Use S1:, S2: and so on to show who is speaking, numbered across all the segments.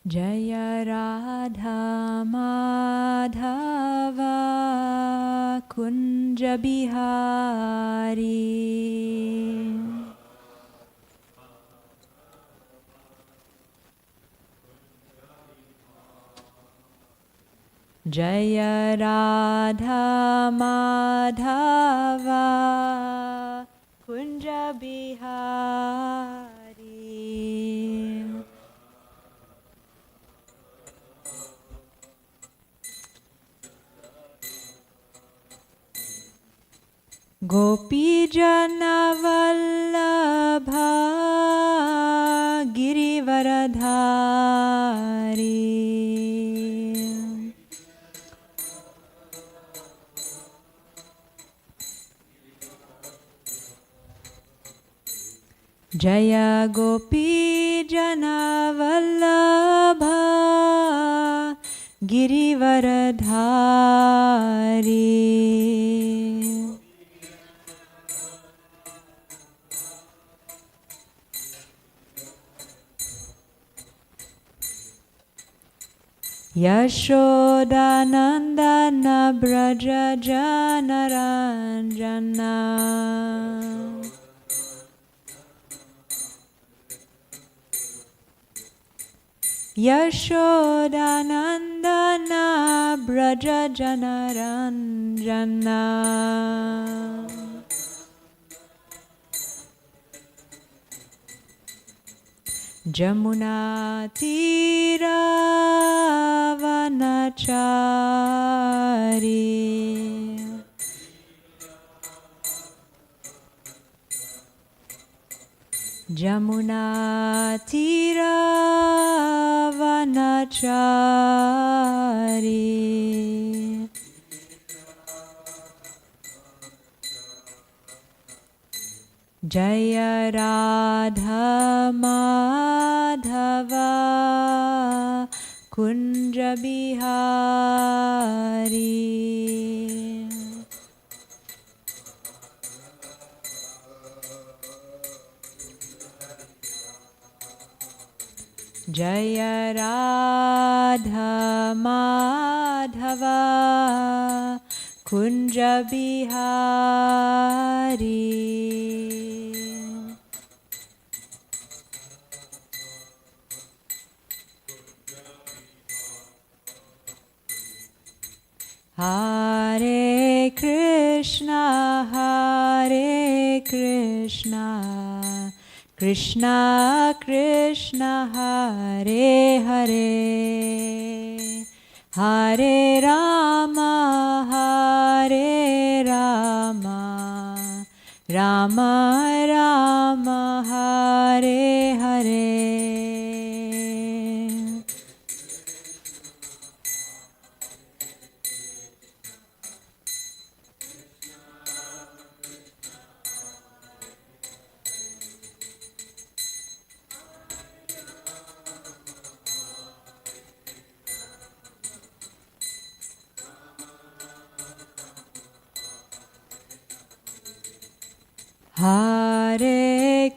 S1: Jaya Radha Madhava Kunja Bihari Jaya Radha Madhava Kunja Bihari Gopi Jana Vallabha Girivaradhari Jaya Gopi Jana Vallabha Girivaradhari Yashodanandana Braja Janaranjana Yashodanandana Braja Janaranjana Jamuna Tira Vanachari Jamuna Tira Vanachari Jaya Radha Madhava Kunja Bihari Jaya Radha Madhava Kunja Bihari Hare Krishna Krishna Krishna Hare Hare Hare Rama Rama Rama Hare Hare Hare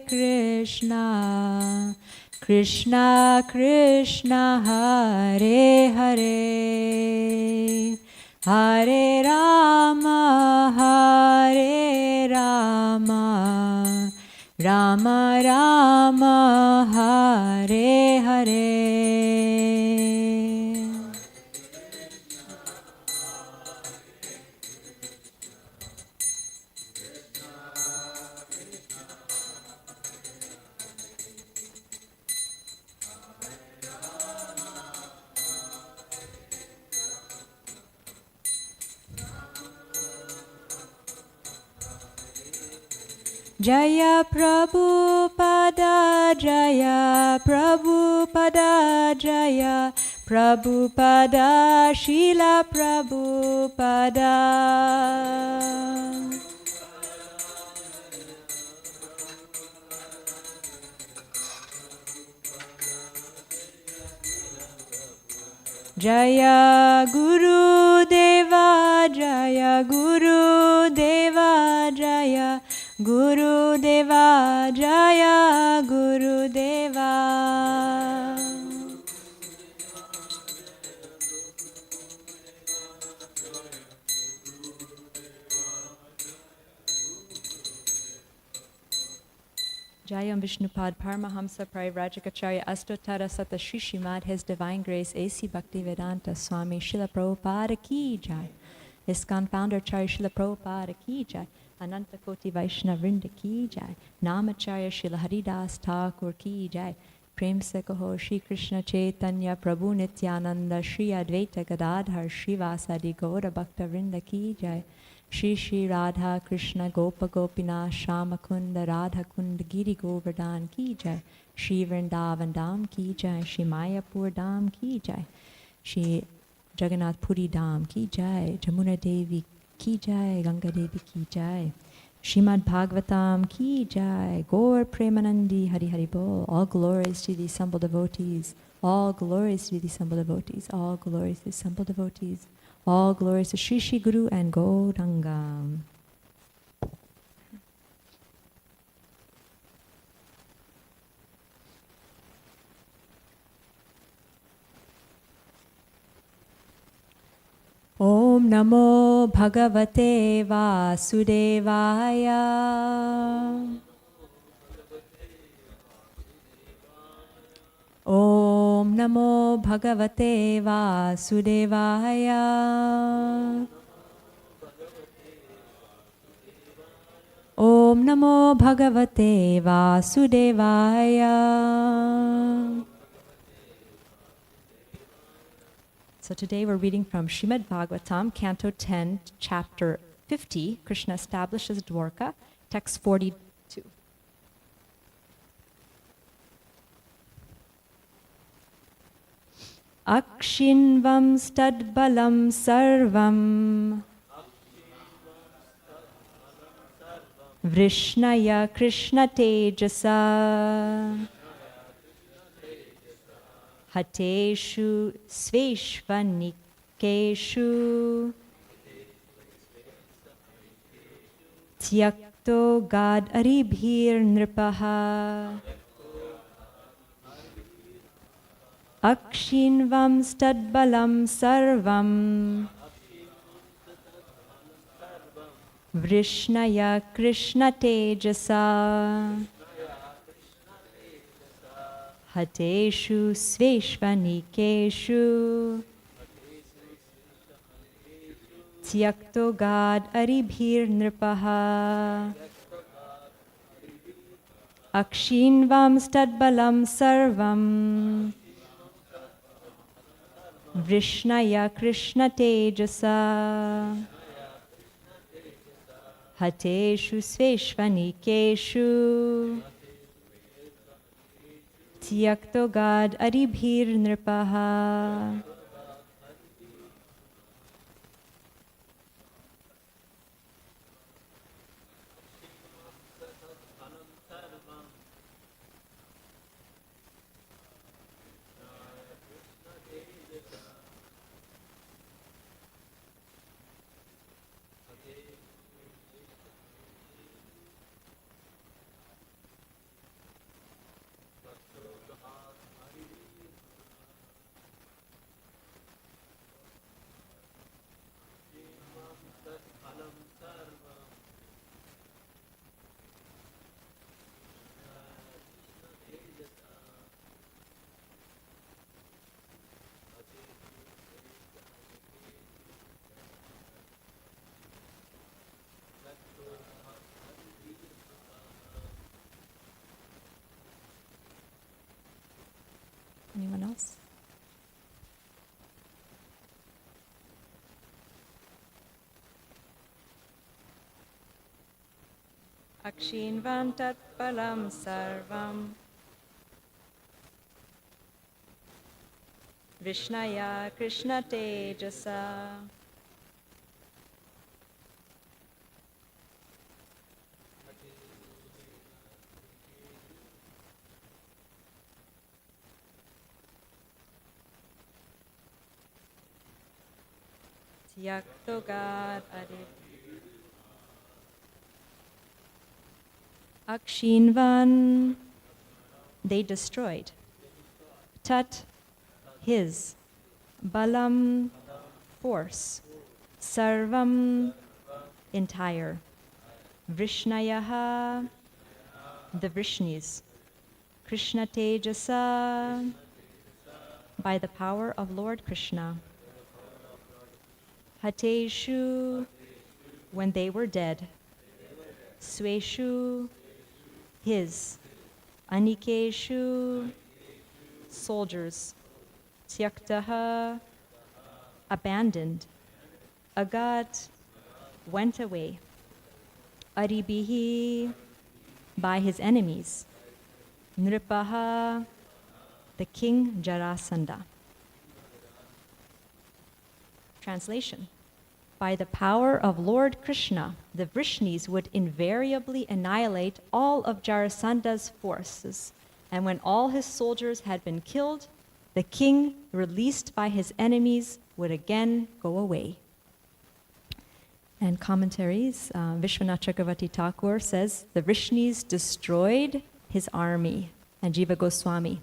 S1: Krishna Krishna Krishna Hare Hare Hare Rama Rama Rama Hare Hare Jaya Prabhupada Jaya Prabhupada Jaya Prabhupada Srila Prabhupada Jaya Guru Deva Jaya Guru Deva Jaya Guru Deva Jaya Guru Deva Jayam Vishnupad Paramahamsa Parivrajikacharya Astottara Sata Shri Srimad His Divine Grace A.C. Bhaktivedanta Swami Srila Prabhupada Ki Jai. ISKCON Founder Charya Srila Prabhupada Ki Jai. Ananta Koti Vaishnava Vrinda Ki Jai. Namacharya Srila Haridas Thakur Ki Jai. Prem se kaho Shri Krishna Chaitanya Prabhu Nityananda Shri Advaita Gadadhar Shri Vasadi Gaura Bhakta Vrinda Ki Jai. Shri Shri Radha Krishna Gopa Gopina Shama Kunda Radha Kunda Giri Govardhan Ki Jai. Shri Vrindavan Dham Ki Jai. Shri Mayapur Dham Ki Jai. Shri Jagannath Puri Dham Ki Jai. Jamuna Devi Ki Jai. Ganga Devi Ki Jai. Shrimad Bhagavatam Ki Jai. Gaur Premanandi Hari Hari Bol. All glories to the assembled devotees. All glories to the assembled devotees. All glories to the assembled devotees. All glories to Shri Shri Guru and Gauranga. Om Namo Bhagavate Vasudevaya. Om Namo Bhagavate Vasudevaya. Om Namo Bhagavate Vasudevaya. So today we're reading from Srimad Bhagavatam, Canto 10, Chapter 50, Krishna establishes Dwarka, text 42. Akshinvam stadbalam sarvam Vrishnaya Krishna Tejasa Hateshu Sveshvanikeshu Tyakto Gad Aribhir Nripaha Akshinvam stadbalam sarvam Vrishnaya Krishna Tejasa Hateshu Sveshvanikeshu Tyakto Gad Aribhir Nripaha Akshinvam stadbalam sarvam Vrishnaya Krishna Tejasa Hateshu Sveshvanikeshu Tyakto Gad Aribhir Nripaha. Anyone else? Akshinvam tatpalam sarvam Vishnaya Krishna Tejasa Tyakto Gad Aribhir Akshinvan, they destroyed. Tat, his. Balam, force. Sarvam, entire. Vrishnayaha, the Vrishnis. Krishna Tejasa, by the power of Lord Krishna. Hateshu, when they were dead. Sweshu, his. Anikeshu, soldiers. Tyaktaha, abandoned. Agat, went away. Aribihi, by his enemies. Nripaha, the king Jarasandha. Translation. By the power of Lord Krishna, the Vrishnis would invariably annihilate all of Jarasandha's forces. And when all his soldiers had been killed, the king, released by his enemies, would again go away. And commentaries, Vishwanath Chakravarti Thakur says, the Vrishnis destroyed his army. And Jiva Goswami.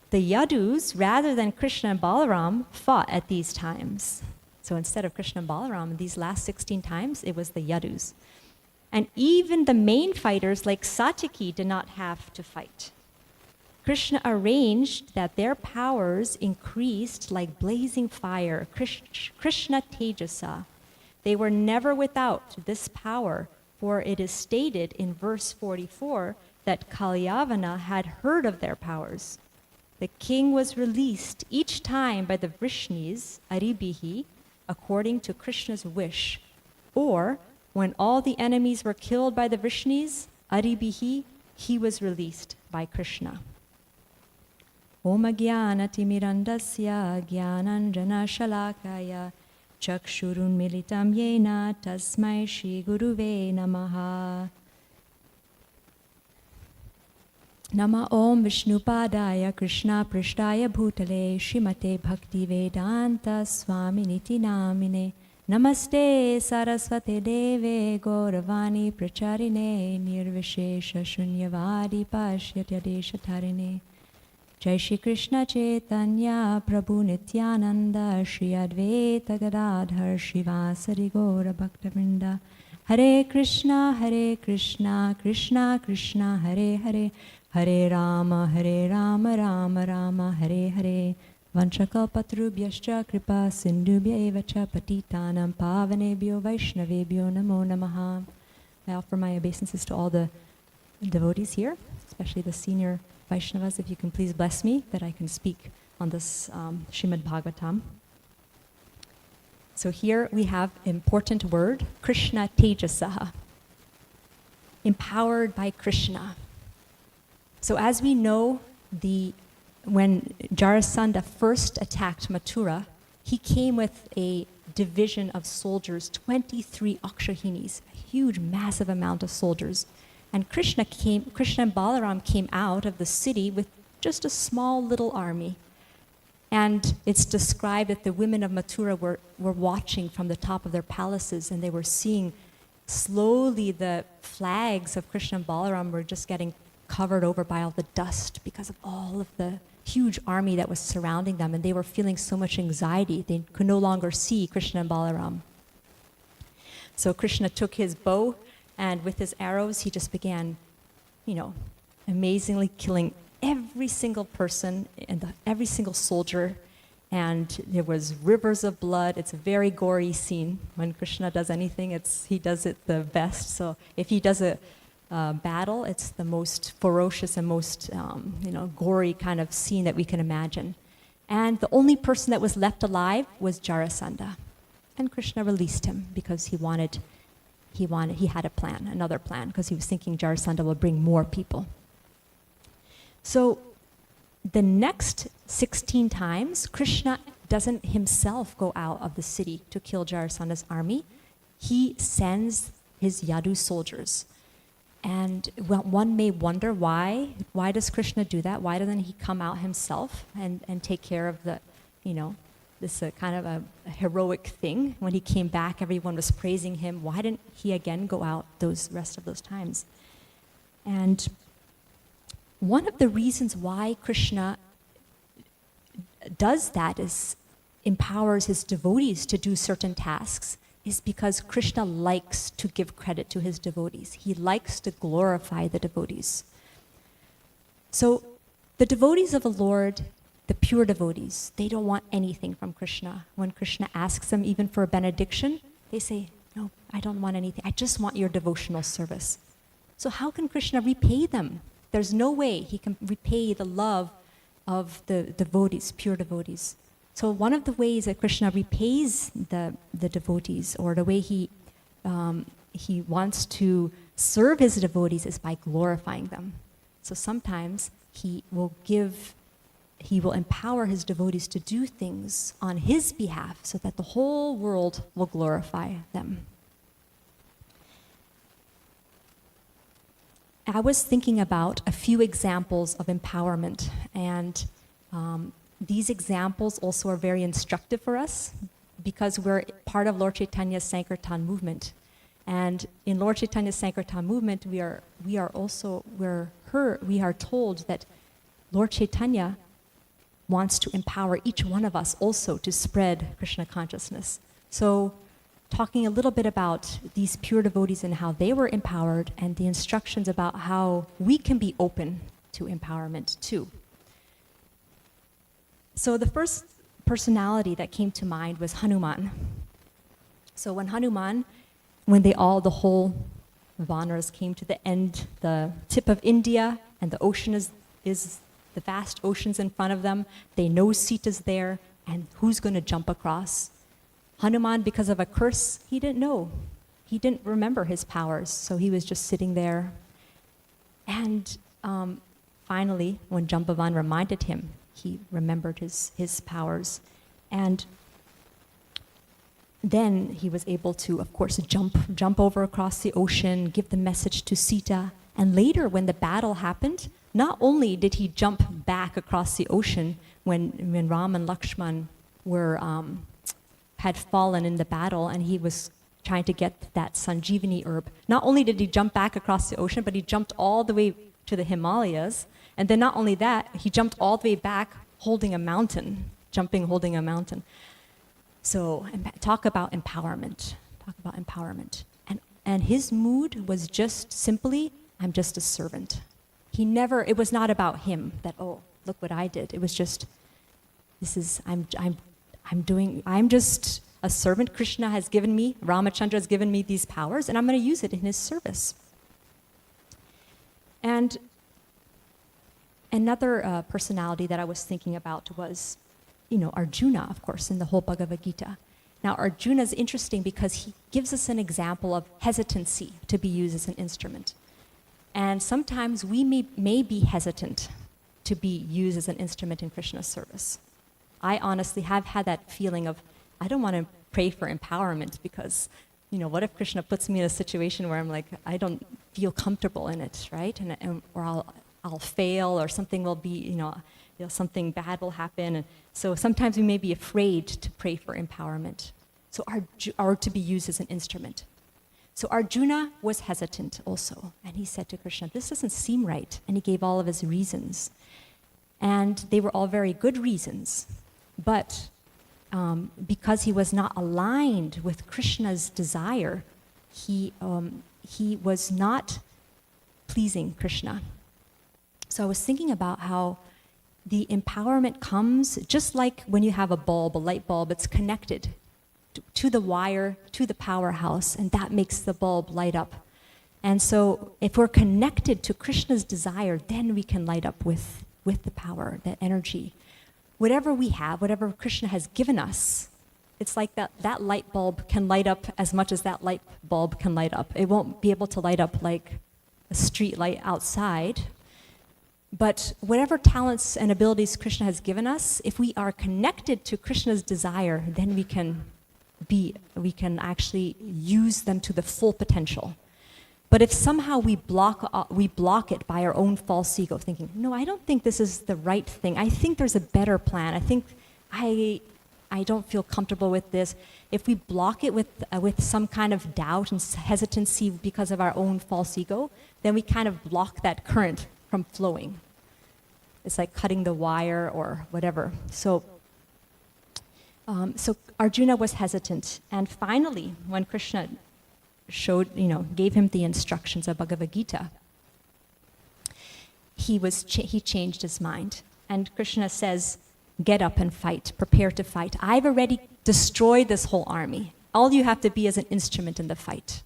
S1: The Yadus, rather than Krishna and Balaram, fought at these times. So instead of Krishna and Balaram, these last 16 times, it was the Yadus. And even the main fighters like Satyaki did not have to fight. Krishna arranged that their powers increased like blazing fire, Krishna Tejasa. They were never without this power, for it is stated in verse 44 that Kalyavana had heard of their powers. The king was released each time by the Vrishnis, Aribihi, according to Krishna's wish. Or, when all the enemies were killed by the Vrishnis, Aribihi, he was released by Krishna. Om Jnana Timirandasya Jnananjana Shalakaya Chakshurun Militam Yena Tasmai Shri Guruve Namaha. Nama Om Vishnupadaya Krishna Prishtaya Bhutale Srimate Bhakti Vedanta Swaminiti Namine Namaste Saraswate Deve Gauravani Pracharine Nirvishesha Shunyavadi Pashyatya Tarine Jai Shri Krishna Chaitanya Prabhu Nityananda Shri Advaita Gadadhar Shivasari Gaura Bhaktavrinda Hare Krishna Krishna Krishna Hare Hare Hare Rama, Rama Rama, Hare Hare. Vanchakalpatrubhyascha kripa sindhubhya eva cha patitanam pavanebhyo vaishnavebhyo namo namaha. I offer my obeisances to all the devotees here, especially the senior Vaishnavas. If you can please bless me that I can speak on this Srimad Bhagavatam. So here we have important word, Krishna Tejasaha. Empowered by Krishna. So as we know, when Jarasandha first attacked Mathura, he came with a division of soldiers, 23 Akshahinis, a huge, massive amount of soldiers. And Krishna and Balaram came out of the city with just a small little army. And it's described that the women of Mathura were watching from the top of their palaces, and they were seeing slowly the flags of Krishna and Balaram were just getting covered over by all the dust because of all of the huge army that was surrounding them, and they were feeling so much anxiety. They could no longer see Krishna and Balaram. So Krishna took his bow, and with his arrows, he just began, amazingly killing every single person and every single soldier. And there was rivers of blood. It's a very gory scene. When Krishna does anything, he does it the best. So if he does a battle, it's the most ferocious and most gory kind of scene that we can imagine. And the only person that was left alive was Jarasandha. And Krishna released him because he had a plan, another plan, because he was thinking Jarasandha will bring more people. So the next 16 times, Krishna doesn't himself go out of the city to kill Jarasandha's army. He sends his Yadu soldiers. And one may wonder why does Krishna do that? Why doesn't he come out himself and take care of this kind of a heroic thing? When he came back, everyone was praising him. Why didn't he again go out those rest of those times? And one of the reasons why Krishna does that is empowers his devotees to do certain tasks is because Krishna likes to give credit to his devotees. He likes to glorify the devotees. So the devotees of the Lord, the pure devotees, they don't want anything from Krishna. When Krishna asks them even for a benediction, they say, no, I don't want anything. I just want your devotional service. So how can Krishna repay them? There's no way he can repay the love of the devotees, pure devotees. So one of the ways that Krishna repays the devotees, or the way he wants to serve his devotees, is by glorifying them. So sometimes he will empower his devotees to do things on his behalf so that the whole world will glorify them. I was thinking about a few examples of empowerment, and these examples also are very instructive for us because we're part of Lord Chaitanya's Sankirtan movement. And in Lord Chaitanya's Sankirtan movement, we are told that Lord Chaitanya wants to empower each one of us also to spread Krishna consciousness. So talking a little bit about these pure devotees and how they were empowered, and the instructions about how we can be open to empowerment too. So the first personality that came to mind was Hanuman. So when the whole Vanaras came to the tip of India, and the ocean is the vast oceans in front of them, they know Sita's there, and who's going to jump across? Hanuman, because of a curse, he didn't know. He didn't remember his powers, so he was just sitting there. And finally, when Jambavan reminded him, he remembered his powers. And then he was able to, of course, jump over across the ocean, give the message to Sita. And later, when the battle happened, not only did he jump back across the ocean when Ram and Lakshman had fallen in the battle and he was trying to get that Sanjeevani herb, not only did he jump back across the ocean, but he jumped all the way to the Himalayas. And then not only that, he jumped all the way back holding a mountain. So talk about empowerment. And his mood was just simply, I'm just a servant. It was not about him that, oh, look what I did. It was just, I'm just a servant. Krishna has given me, Ramachandra has given me these powers, and I'm going to use it in his service. And another personality that I was thinking about was, Arjuna, of course, in the whole Bhagavad Gita. Now, Arjuna is interesting because he gives us an example of hesitancy to be used as an instrument. And sometimes we may be hesitant to be used as an instrument in Krishna's service. I honestly have had that feeling of, I don't want to pray for empowerment because, what if Krishna puts me in a situation where I'm like, I don't feel comfortable in it, right? Or I'll fail, or something will be, something bad will happen. And so sometimes we may be afraid to pray for empowerment, or to be used as an instrument. So Arjuna was hesitant also, and he said to Krishna, this doesn't seem right. And he gave all of his reasons. And they were all very good reasons. But because he was not aligned with Krishna's desire, he was not pleasing Krishna. So I was thinking about how the empowerment comes just like when you have a light bulb, it's connected to the wire, to the powerhouse, and that makes the bulb light up. And so if we're connected to Krishna's desire, then we can light up with the power, that energy. Whatever we have, whatever Krishna has given us, it's like that light bulb can light up as much as that light bulb can light up. It won't be able to light up like a street light outside. But whatever talents and abilities Krishna has given us, if we are connected to Krishna's desire, then we can actually use them to the full potential. But if somehow we block it by our own false ego, thinking, no, I don't think this is the right thing. I think there's a better plan. I think I don't feel comfortable with this. If we block it with some kind of doubt and hesitancy because of our own false ego, then we kind of block that current from flowing. It's like cutting the wire or whatever. So So Arjuna was hesitant, and finally, when Krishna gave him the instructions of Bhagavad Gita, he changed his mind. And Krishna says, get up and fight, prepare to fight. I've already destroyed this whole army. All you have to be is an instrument in the fight.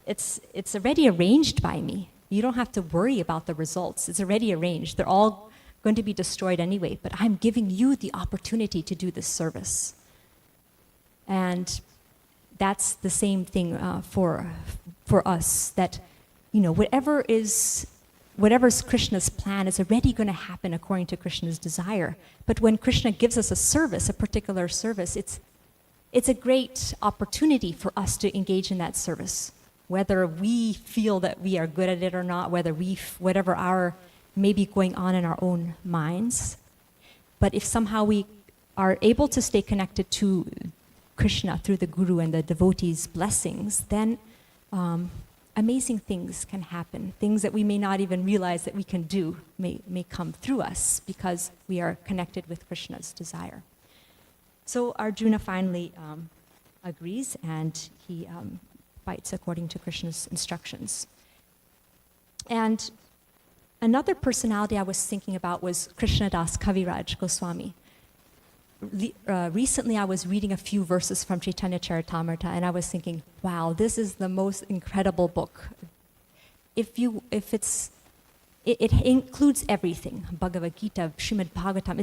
S1: It's already arranged by me. You don't have to worry about the results. It's already arranged. They're all going to be destroyed anyway, but I'm giving you the opportunity to do this service. And that's the same thing for us, that whatever's Krishna's plan is already going to happen according to Krishna's desire. But when Krishna gives us a service, a particular service, it's a great opportunity for us to engage in that service, whether we feel that we are good at it or not, whatever our may be going on in our own minds. But if somehow we are able to stay connected to Krishna through the Guru and the devotees' blessings, then amazing things can happen. Things that we may not even realize that we can do may come through us because we are connected with Krishna's desire. So Arjuna finally agrees, and he fights according to Krishna's instructions. And another personality I was thinking about was Krishnadas Kaviraj Goswami. Recently I was reading a few verses from Chaitanya Charitamrita, and I was thinking, wow, this is the most incredible book. It includes everything. Bhagavad Gita, Srimad Bhagavatam.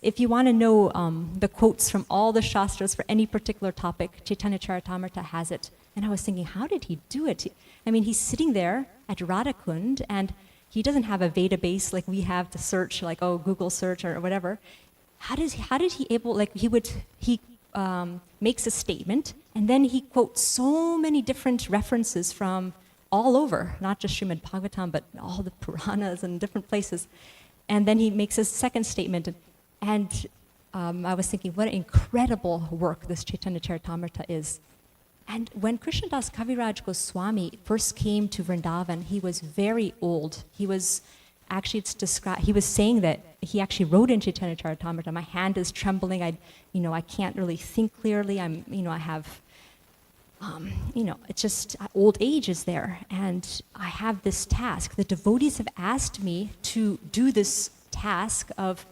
S1: If you want to know the quotes from all the shastras for any particular topic, Chaitanya Charitamrita has it. And I was thinking, how did he do it? He's sitting there at Radhakund, and he doesn't have a database like we have to search, like Google search or whatever. How did he able, he makes a statement, and then he quotes so many different references from all over, not just Srimad Bhagavatam, but all the Puranas and different places. And then he makes a second statement, and I was thinking, what an incredible work this Chaitanya Charitamrita is. And when Krishnadas Kaviraj Goswami first came to Vrindavan, he was very old. He was saying that he actually wrote in Chaitanya Charitamrita, my hand is trembling, I can't really think clearly, it's just old age is there, and I have this task. The devotees have asked me to do this task of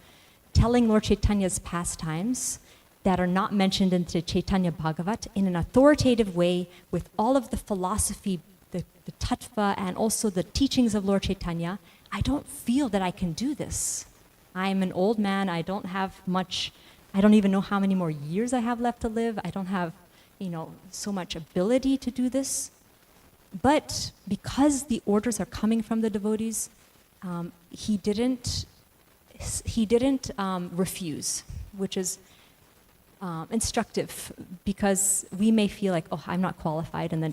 S1: telling Lord Chaitanya's pastimes that are not mentioned in the Chaitanya Bhagavat in an authoritative way with all of the philosophy, the tattva, and also the teachings of Lord Chaitanya. I don't feel that I can do this. I'm an old man. I don't have much. I don't even know how many more years I have left to live. I don't have, so much ability to do this. But because the orders are coming from the devotees, he didn't refuse, which is instructive, because we may feel like, I'm not qualified, and then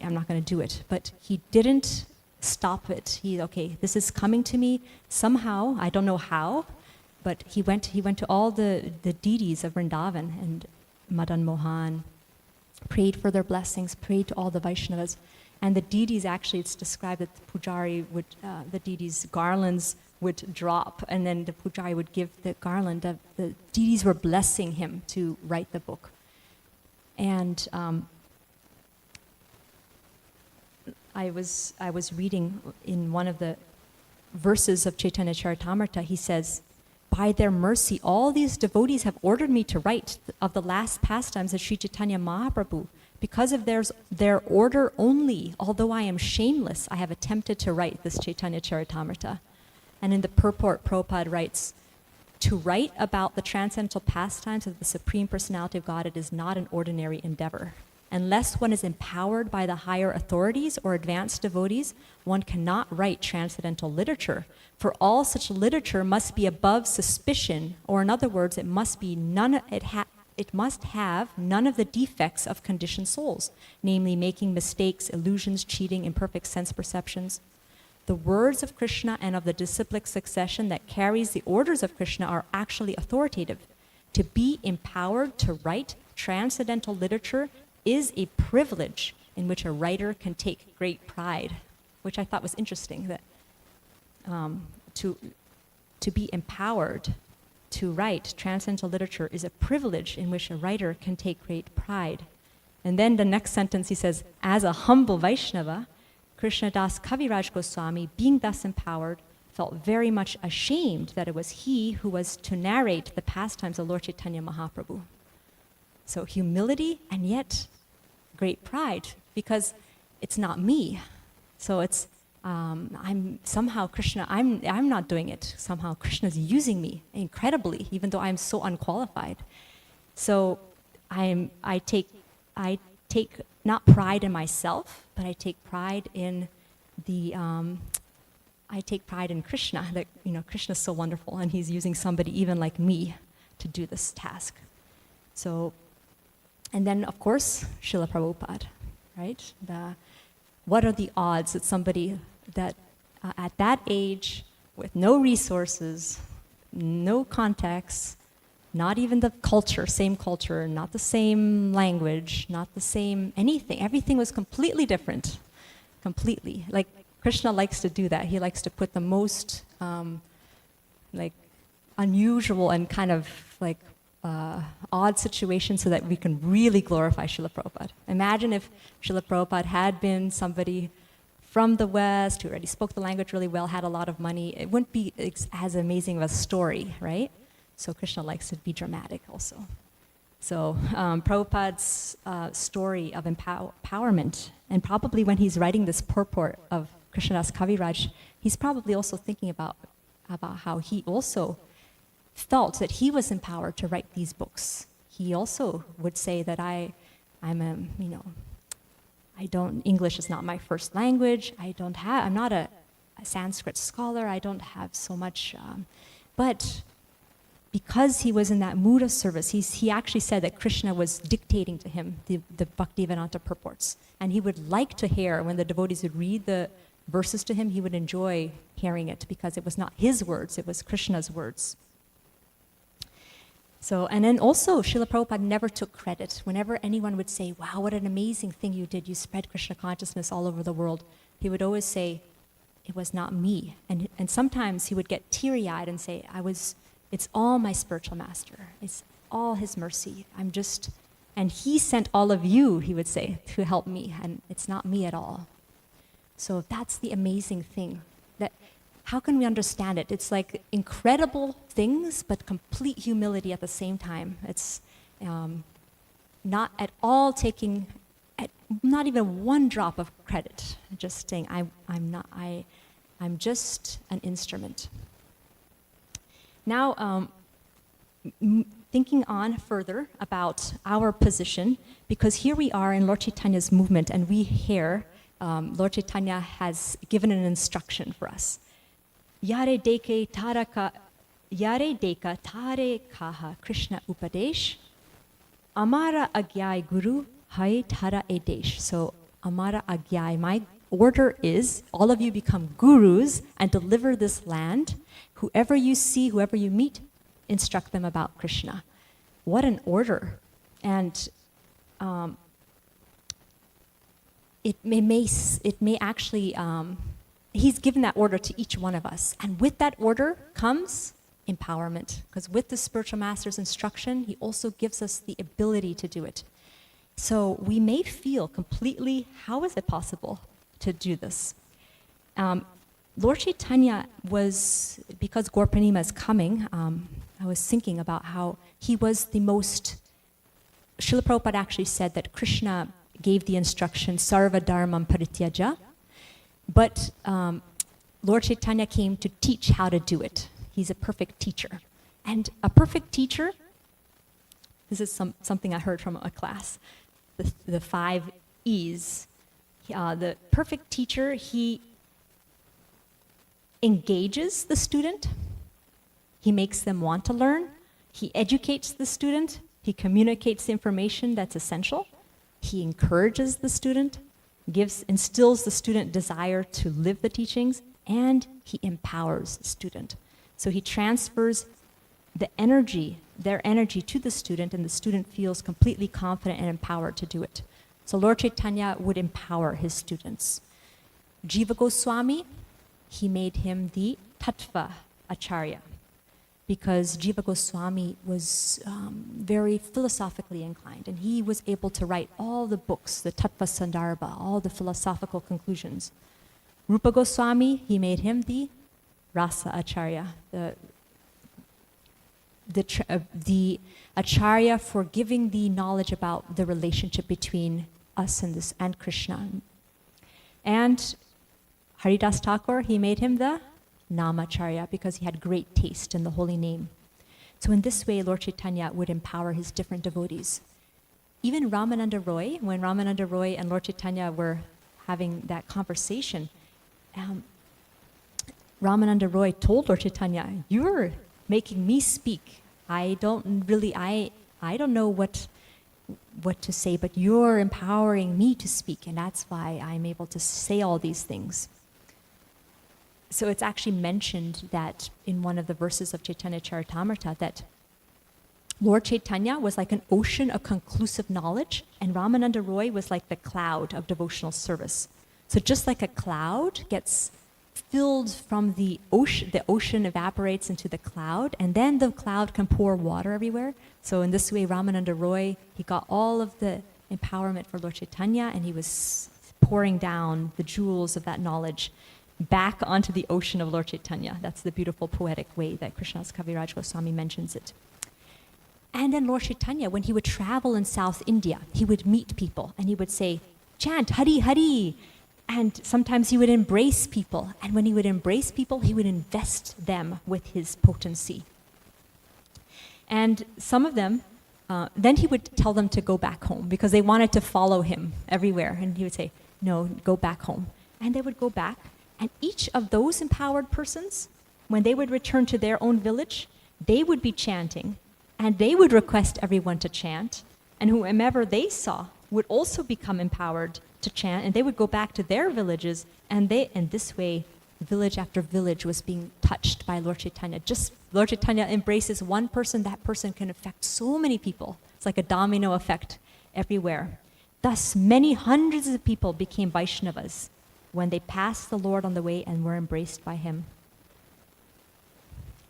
S1: I'm not going to do it. But he didn't stop it. This is coming to me somehow. I don't know how, but he went to all the deities of Vrindavan and Madan Mohan, prayed for their blessings, prayed to all the Vaishnavas, and the deities, actually it's described that the pujari would, the deities' garlands would drop, and then the pujari would give the garland. The deities were blessing him to write the book. And I was reading in one of the verses of Chaitanya Charitamrita, he says, by their mercy, all these devotees have ordered me to write of the last pastimes of Sri Chaitanya Mahaprabhu. Because of their order only, although I am shameless, I have attempted to write this Chaitanya Charitamrita. And in the purport, Prabhupada writes, to write about the transcendental pastimes of the Supreme Personality of God, it is not an ordinary endeavor. Unless one is empowered by the higher authorities or advanced devotees, one cannot write transcendental literature. For all such literature must be above suspicion, or in other words, it must have none of the defects of conditioned souls, namely making mistakes, illusions, cheating, imperfect sense perceptions. The words of Krishna and of the disciplic succession that carries the orders of Krishna are actually authoritative. To be empowered to write transcendental literature is a privilege in which a writer can take great pride, which I thought was interesting, that to be empowered to write transcendental literature is a privilege in which a writer can take great pride. And then the next sentence he says, as a humble Vaishnava, Krishnadas Kaviraj Goswami, being thus empowered, felt very much ashamed that it was he who was to narrate the pastimes of Lord Chaitanya Mahaprabhu. So humility and yet great pride, because it's not me. So it's, I'm somehow Krishna, I'm not doing it. Somehow Krishna's using me incredibly, even though I'm so unqualified. So I take not pride in myself, but I take pride in I take pride in Krishna, that, you know, Krishna's so wonderful and he's using somebody even like me to do this task. So, and then of course, Srila Prabhupada, right? What are the odds that somebody that at that age, with no resources, no context, not even the culture, same culture, not the same language, not the same anything, everything was completely different, completely. Like Krishna likes to do that. He likes to put the most like unusual and kind of like odd situations so that we can really glorify Srila Prabhupada. Imagine if Srila Prabhupada had been somebody from the West who already spoke the language really well, had a lot of money. It wouldn't be as amazing of a story, right? So Krishna likes to be dramatic also. So Prabhupada's story of empowerment, and probably when he's writing this purport of Krishnadas Kaviraj, he's probably also thinking about how he also felt that he was empowered to write these books. He also would say that English is not my first language. I'm not a Sanskrit scholar. I don't have so much, but because he was in that mood of service, he actually said that Krishna was dictating to him the Bhaktivedanta purports. And he would like to hear, when the devotees would read the verses to him, he would enjoy hearing it because it was not his words, it was Krishna's words. So, and then also, Srila Prabhupada never took credit. Whenever anyone would say, wow, what an amazing thing you did, you spread Krishna consciousness all over the world, he would always say, it was not me. And sometimes he would get teary-eyed and say, it's all my spiritual master. It's all his mercy. And he sent all of you, he would say, to help me, and it's not me at all. So that's the amazing thing. That how can we understand it? It's like incredible things, but complete humility at the same time. It's not at all taking, not even one drop of credit. Just saying, I'm just an instrument. Now, thinking on further about our position, because here we are in Lord Chaitanya's movement, and we hear Lord Chaitanya has given an instruction for us. Yare deke tare kaha Krishna upadesh, amara agyai guru hai tara edesh. So amara agyai, my order is, all of you become gurus and deliver this land. Whoever you see, whoever you meet, instruct them about Krishna. What an order. And it may actually, he's given that order to each one of us. And with that order comes empowerment. Because with the spiritual master's instruction, he also gives us the ability to do it. So we may feel completely, how is it possible to do this? Lord Chaitanya was, because Gaur Purnima is coming, I was thinking about how he was the most, Srila Prabhupada actually said that Krishna gave the instruction, sarva dharmam parityaja, but Lord Chaitanya came to teach how to do it. He's a perfect teacher. And a perfect teacher, this is something I heard from a class, the 5 E's. The perfect teacher, he engages the student, he makes them want to learn, he educates the student, he communicates the information that's essential, he encourages the student, instills the student desire to live the teachings, and he empowers the student. So he transfers their energy to the student, and the student feels completely confident and empowered to do it. So Lord Chaitanya would empower his students. Jiva Goswami, he made him the Tattva Acharya. because Jiva Goswami was very philosophically inclined, and he was able to write all the books, the Tattva Sandarbha, all the philosophical conclusions. Rupa Goswami, he made him the Rasa Acharya, the Acharya for giving the knowledge about the relationship between us and Krishna. And Haridas Thakur, he made him the Namacharya because he had great taste in the holy name. So in this way, Lord Chaitanya would empower his different devotees. Even Ramananda Roy, when Ramananda Roy and Lord Chaitanya were having that conversation, Ramananda Roy told Lord Chaitanya, "You're making me speak. I don't know what to say, but you're empowering me to speak, and that's why I'm able to say all these things." So it's actually mentioned that in one of the verses of Chaitanya Charitamrita that Lord Chaitanya was like an ocean of conclusive knowledge, and Ramananda Roy was like the cloud of devotional service. So just like a cloud gets filled from the ocean evaporates into the cloud, and then the cloud can pour water everywhere. So in this way, Ramananda Roy, he got all of the empowerment for Lord Chaitanya, and he was pouring down the jewels of that knowledge back onto the ocean of Lord Chaitanya. That's the beautiful poetic way that Krishnadas Kaviraj Goswami mentions it. And then Lord Chaitanya, when he would travel in South India, he would meet people and he would say, "Chant, Hari, Hari." And sometimes he would embrace people. And when he would embrace people, he would invest them with his potency. And some of them, then he would tell them to go back home because they wanted to follow him everywhere. And he would say, "No, go back home." And they would go back. And each of those empowered persons, when they would return to their own village, they would be chanting. And they would request everyone to chant. And whomever they saw would also become empowered to chant, and they would go back to their villages, and this way, village after village was being touched by Lord Chaitanya. Just Lord Chaitanya embraces one person, that person can affect so many people. It's like a domino effect everywhere. Thus, many hundreds of people became Vaishnavas when they passed the Lord on the way and were embraced by him.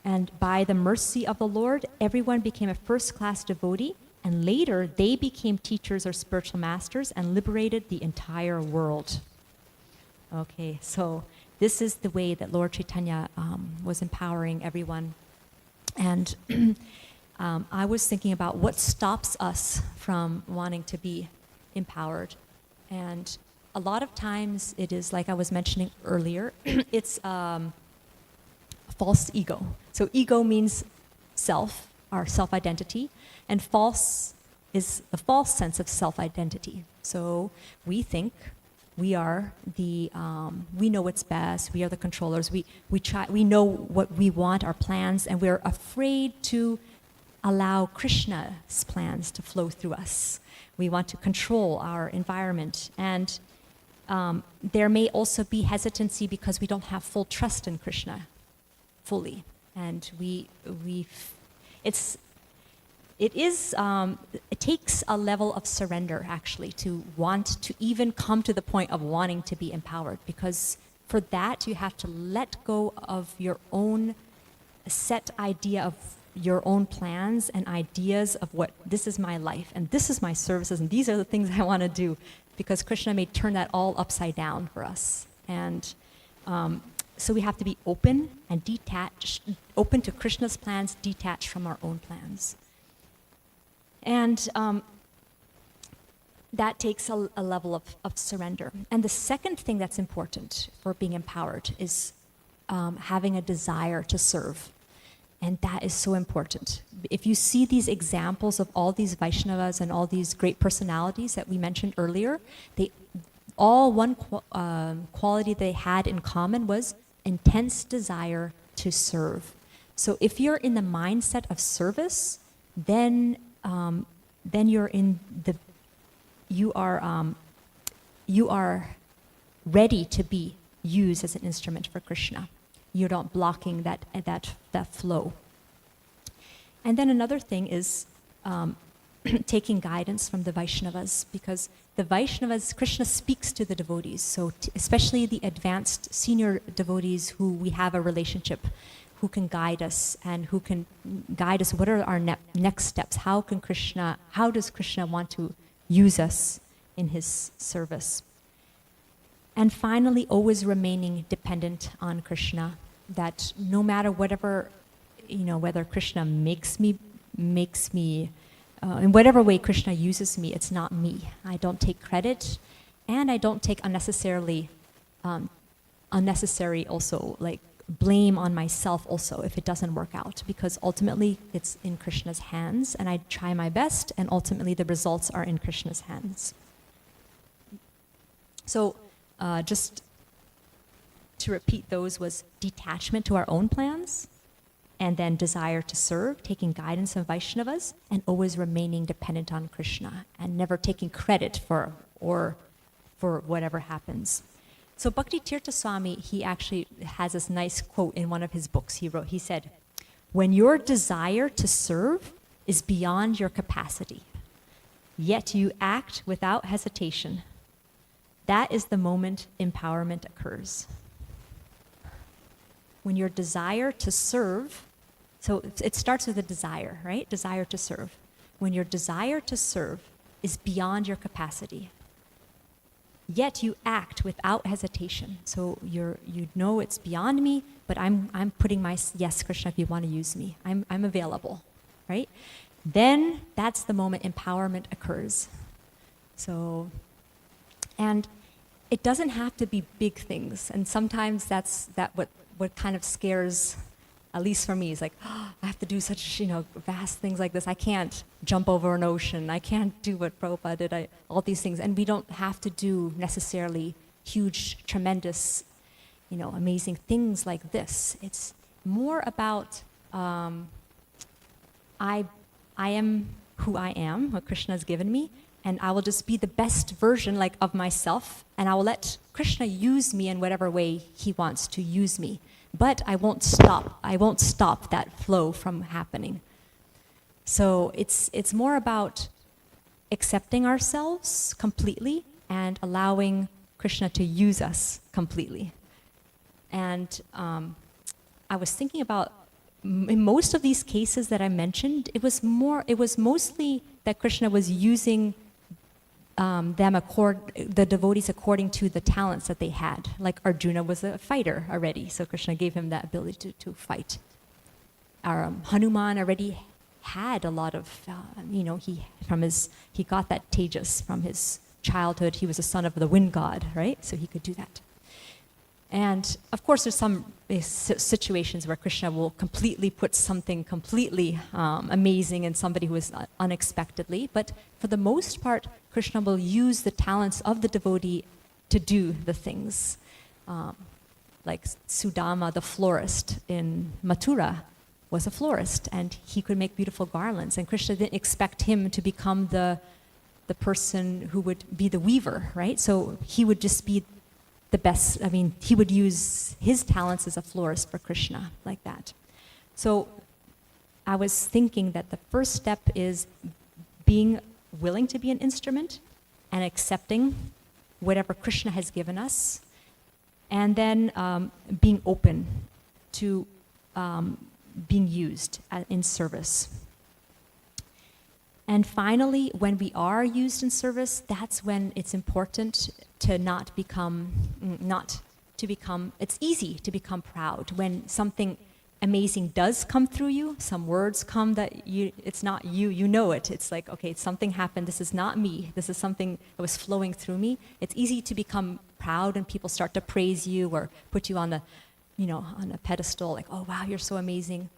S1: And by the mercy of the Lord, everyone became a first-class devotee, and later, they became teachers or spiritual masters and liberated the entire world. Okay, so this is the way that Lord Chaitanya was empowering everyone. And I was thinking about what stops us from wanting to be empowered. And a lot of times it is, like I was mentioning earlier, it's false ego. So ego means self, our self-identity, and false is the false sense of self-identity. So we think we are we know what's best, we are the controllers, we know what we want, our plans, and we're afraid to allow Krishna's plans to flow through us. We want to control our environment, and there may also be hesitancy because we don't have full trust in Krishna fully, and it takes a level of surrender, actually, to want to even come to the point of wanting to be empowered. Because for that, you have to let go of your own set idea of your own plans and ideas of what this is my life, and this is my services, and these are the things I want to do. Because Krishna may turn that all upside down for us. And so we have to be open and detached, open to Krishna's plans, detached from our own plans. And that takes a level of surrender. And the second thing that's important for being empowered is having a desire to serve. And that is so important. If you see these examples of all these Vaishnavas and all these great personalities that we mentioned earlier, they all one quality they had in common was intense desire to serve. So if you're in the mindset of service, then you are ready to be used as an instrument for Krishna. You're not blocking that flow. And then another thing is taking guidance from the Vaishnavas, because the Vaishnavas, Krishna speaks to the devotees. So especially the advanced senior devotees who we have a relationship who can guide us and who can guide us. What are our next steps? How does Krishna want to use us in his service? And finally, always remaining dependent on Krishna, that no matter whatever, whether Krishna makes me, in whatever way Krishna uses me, it's not me. I don't take credit, and I don't take unnecessary also, like blame on myself also if it doesn't work out, because ultimately it's in Krishna's hands, and I try my best, and ultimately the results are in Krishna's hands. So just to repeat, those was detachment to our own plans, and then desire to serve, taking guidance from Vaishnavas, and always remaining dependent on Krishna, and never taking credit for whatever happens. So Bhakti Tirtha Swami, he actually has this nice quote in one of his books he said, "When your desire to serve is beyond your capacity, yet you act without hesitation, that is the moment empowerment occurs." When your desire to serve, so it starts with a desire, right? Desire to serve. When your desire to serve is beyond your capacity, yet you act without hesitation. So you know it's beyond me, but I'm putting my yes, Krishna, if you want to use me, I'm available, right? Then that's the moment empowerment occurs. So, and it doesn't have to be big things, and sometimes what kind of scares, at least for me, is like, oh, I have to do such vast things like this. I can't jump over an ocean. I can't do what Prabhupada did. All these things, and we don't have to do necessarily huge, tremendous, amazing things like this. It's more about I am who I am, what Krishna has given me, and I will just be the best version of myself, and I will let Krishna use me in whatever way he wants to use me. But I won't stop that flow from happening. So it's more about accepting ourselves completely and allowing Krishna to use us completely. And I was thinking about, in most of these cases that I mentioned, it was mostly that Krishna was using the devotees according to the talents that they had. Like Arjuna was a fighter already, so Krishna gave him that ability to fight. Hanuman already had a lot of, he got that tejas from his childhood. He was a son of the wind god, right? So he could do that. And of course, there's some situations where Krishna will completely put something completely amazing in somebody who is unexpectedly. But for the most part, Krishna will use the talents of the devotee to do the things. Like Sudama, the florist in Mathura, was a florist, and he could make beautiful garlands. And Krishna didn't expect him to become the person who would be the weaver, right? So he would just be the best. He would use his talents as a florist for Krishna, like that. So I was thinking that the first step is being willing to be an instrument and accepting whatever Krishna has given us, and then being open to being used in service. And finally, when we are used in service, that's when it's important to it's easy to become proud. When something amazing does come through you, some words come that it's not you, you know it. It's like, okay, something happened, this is not me, this is something that was flowing through me. It's easy to become proud, and people start to praise you or put you on a pedestal, like, oh wow, you're so amazing.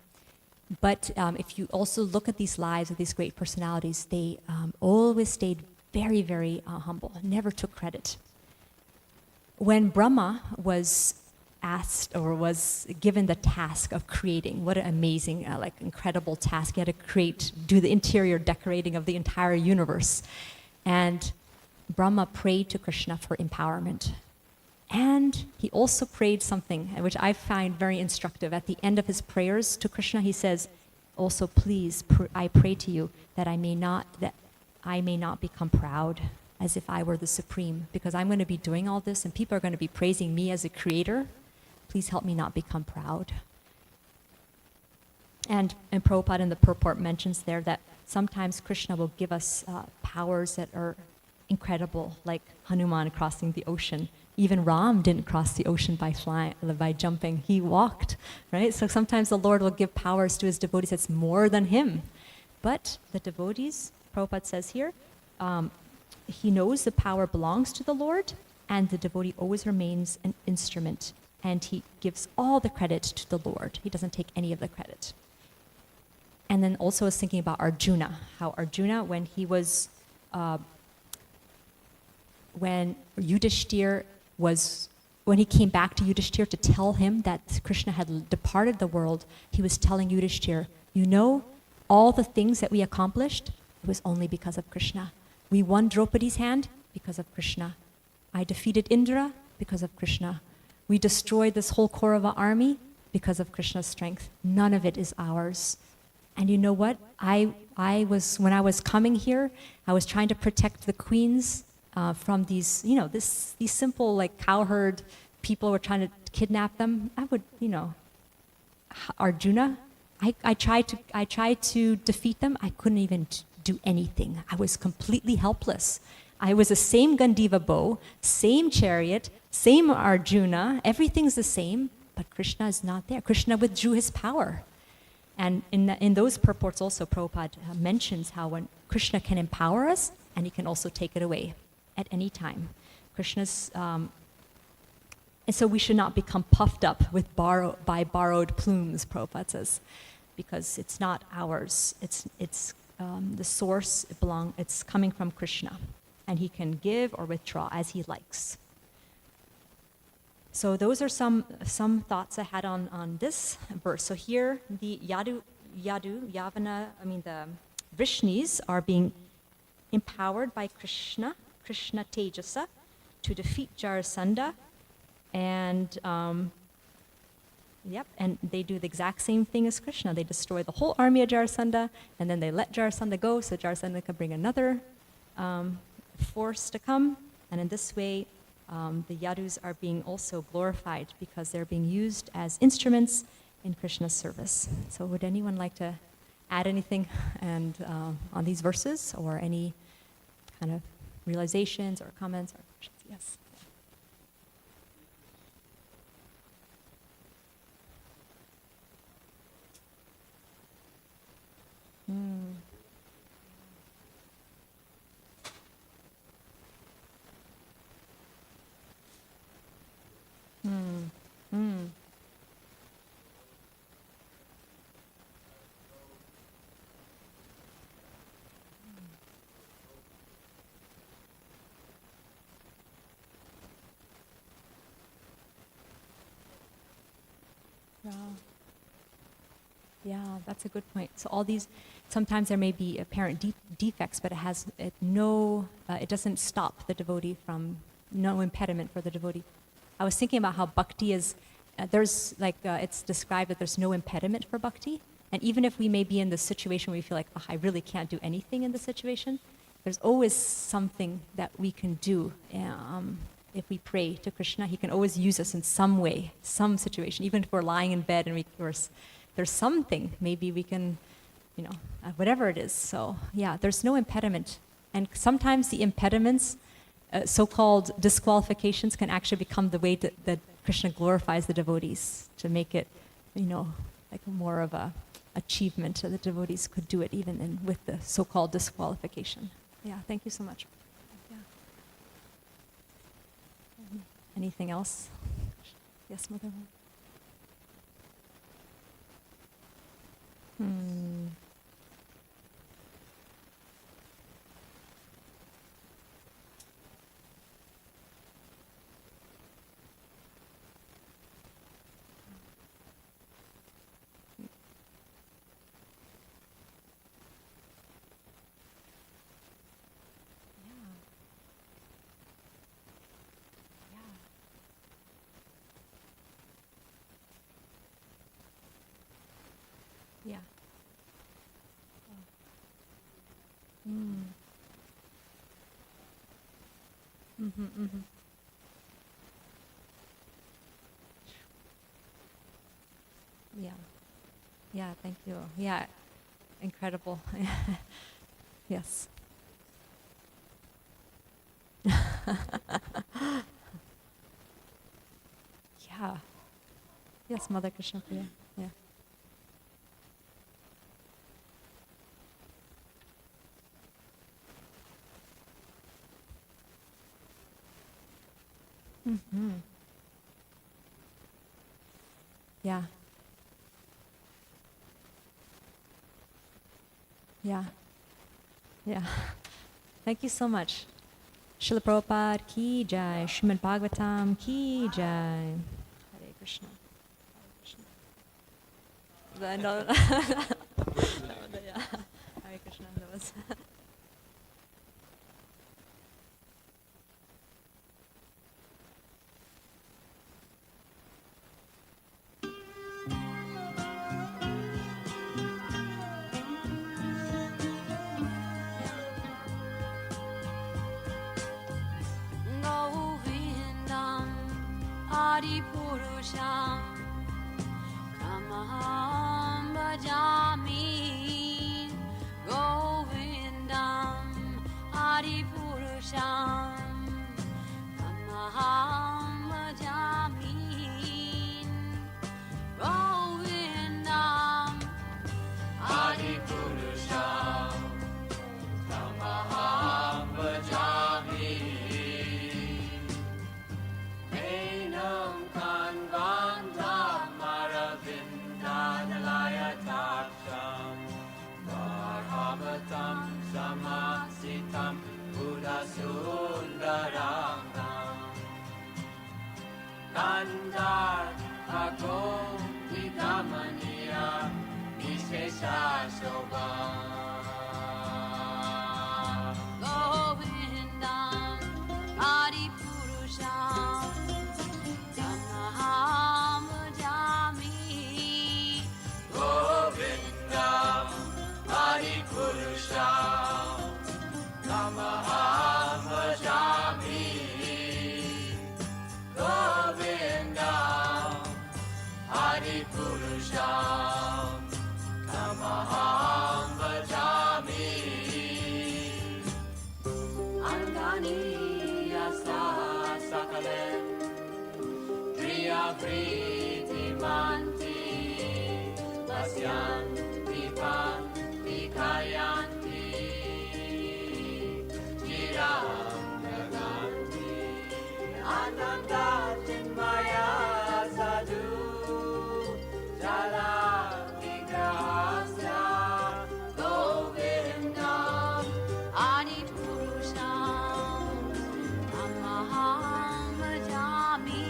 S1: But if you also look at these lives of these great personalities, they always stayed very, very humble, never took credit. When Brahma was asked or was given the task of creating, what an amazing, incredible task. He had to do the interior decorating of the entire universe. And Brahma prayed to Krishna for empowerment. And he also prayed something, which I find very instructive. At the end of his prayers to Krishna, he says, also, please, I pray to you that I may not become proud as if I were the supreme, because I'm going to be doing all this and people are going to be praising me as a creator. Please help me not become proud. And Prabhupada in the purport mentions there that sometimes Krishna will give us powers that are incredible, like Hanuman crossing the ocean. Even Ram didn't cross the ocean by jumping. He walked, right? So sometimes the Lord will give powers to his devotees that's more than him. But the devotees, Prabhupada says here, he knows the power belongs to the Lord, and the devotee always remains an instrument, and he gives all the credit to the Lord. He doesn't take any of the credit. And then also I was thinking about Arjuna, how Arjuna, when he was, when he came back to Yudhishthira to tell him that Krishna had departed the world, he was telling Yudhishthira, you know, all the things that we accomplished, it was only because of Krishna. We won Draupadi's hand because of Krishna. I defeated Indra because of Krishna. We destroyed this whole Kaurava army because of Krishna's strength. None of it is ours. And you know what? When I was coming here, I was trying to protect the queens from these, these simple like cowherd people were trying to kidnap them. I would, Arjuna, I tried to defeat them. I couldn't even do anything. I was completely helpless. I was the same Gandiva bow, same chariot, same Arjuna. Everything's the same, but Krishna is not there. Krishna withdrew his power. And in those purports also, Prabhupada mentions how when Krishna can empower us, and he can also take it away at any time. Krishna's, and so we should not become puffed up by borrowed plumes, Prabhupada says, because it's not ours. It's the source, it's coming from Krishna, and he can give or withdraw as he likes. So those are some thoughts I had on this verse. So here, the Yavana, the Vrishnis are being empowered by Krishna Tejasa, to defeat Jarasandha, and and they do the exact same thing as Krishna. They destroy the whole army of Jarasandha, and then they let Jarasandha go, so Jarasandha can bring another force to come, and in this way, the Yadus are being also glorified because they're being used as instruments in Krishna's service. So would anyone like to add anything on these verses, or any kind of realizations or comments or questions? Yes. Yeah, that's a good point. So all these, sometimes there may be apparent defects, but it doesn't stop the devotee from, no impediment for the devotee. I was thinking about how bhakti is, it's described that there's no impediment for bhakti. And even if we may be in the situation where we feel like, I really can't do anything in the situation, there's always something that we can do. If we pray to Krishna, he can always use us in some way, some situation. Even if we're lying in bed and there's something, maybe we can, whatever it is. So yeah, there's no impediment. And sometimes the impediments, so-called disqualifications, can actually become the way that Krishna glorifies the devotees, to make it, like more of a achievement, so the devotees could do it even with the so-called disqualification. Yeah, thank you so much. Yeah. Anything else? Yes, Mother. Yeah. Yeah. Yeah, thank you. Yeah, incredible. Yes. Yeah. Yes, Mother Krishna Priya. Yeah. Mm-hmm. Yeah. Yeah. Yeah. Thank you so much. Srila Prabhupada ki jai. Srimad Bhagavatam ki jai. Hare Krishna. Hare Krishna. No, yeah. Hare Krishna. That was.
S2: Govindam Adipurusham Tamaham Bhajami Govindam Adipurusham Tamaham Bhajami Govindam Adipurusham Tamaham Bhajami Enam Kanvandam Maravindanalayataksam Varhavatam Samasitam Buddhasundaranam Kandar Agom Vidamaniya Vishesha Shobham Govindam Adipurusham Tamaham Bhajami Govindam Adipurusham Tamaham Bhajami Govindam Adipurusham Tamaham Bhajami Angani Yasa Sakalem Priya Priti Manti Vasyanti Panti Kayanti Chiram Naganti Ananda Chinmaya Sadhu Jala Vigrahasya Govindam Adipurusham Tamaham Bhajami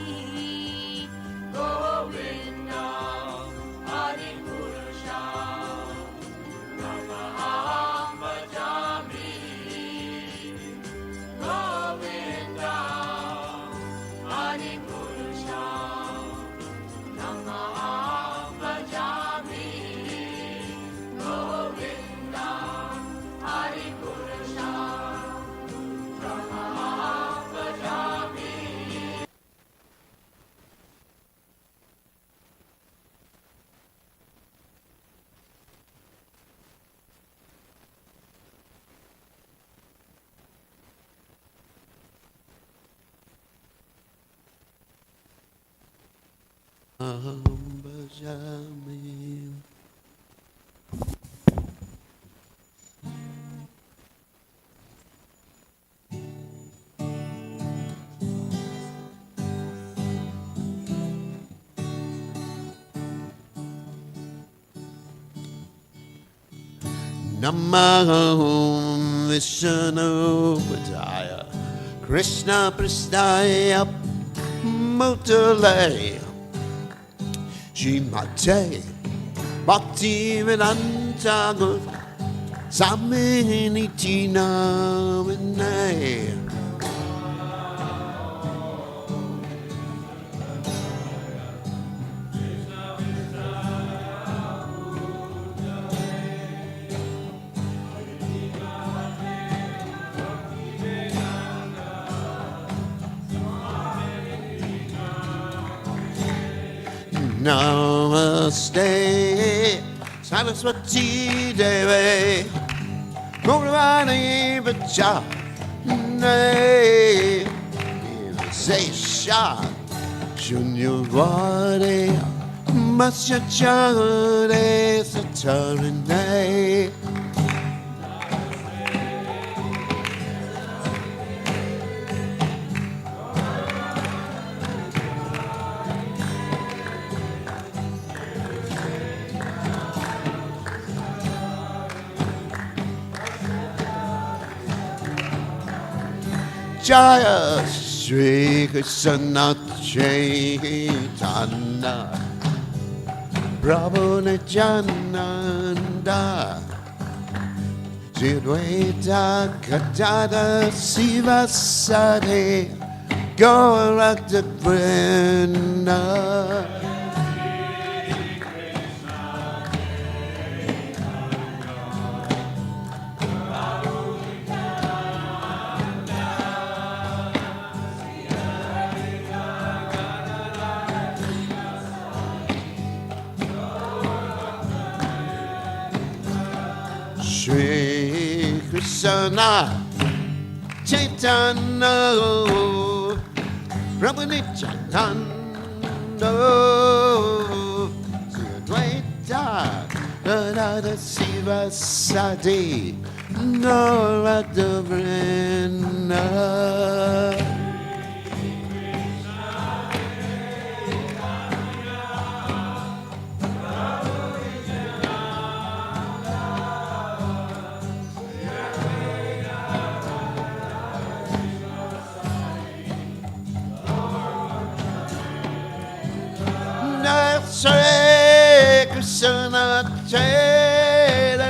S2: Govindam Adipurusham Tamaham Bhajami Govindam Adipurusham Tamaham Bhajami Govindam Adipurusham Tamaham Bhajami
S3: Bhajami. Namo Vishnu Padaya Krishna Prasthaya Motale Shimate Bhakti Vedanta Samini Namane Namaste Saraswati Devi Murani Bachane Sesha Shunyavare Masyachare Satarane Jaya Shri Krishna Chaitanya Prabhu Nityananda Shri Advaita Gadada Sivasade Gauranga Vrinda Shri Krishna Chaitanya Prabhu Nityananda Shri Advaita Gadada Sivasadi Gauranga Vrinda Shri Krishna Chaitanya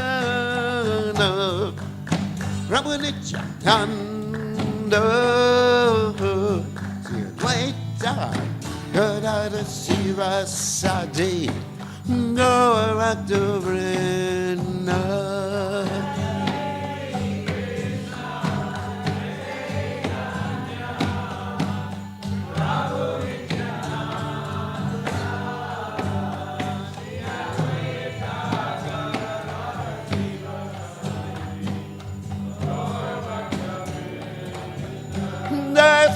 S3: Prabhu Nityananda Shri Advaita Gadada Sivasadi Gauranga Vrinda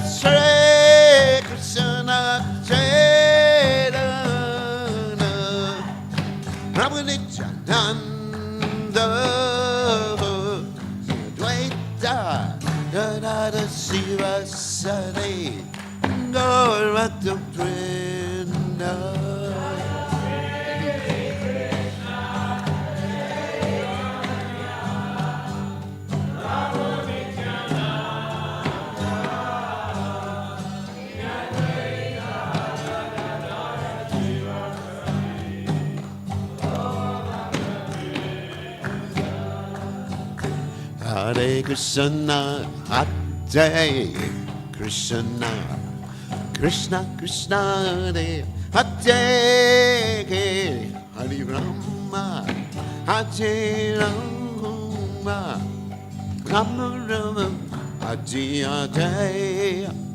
S3: Shri Krishna Chaitanya Prabhu Nityananda Advaita Gadada Sivasadi Gauranga Vrinda Hare Krishna, Hare Krishna, Krishna Krishna, Hare Hare Rama, Hare Rama, Rama Rama, Hare Hare.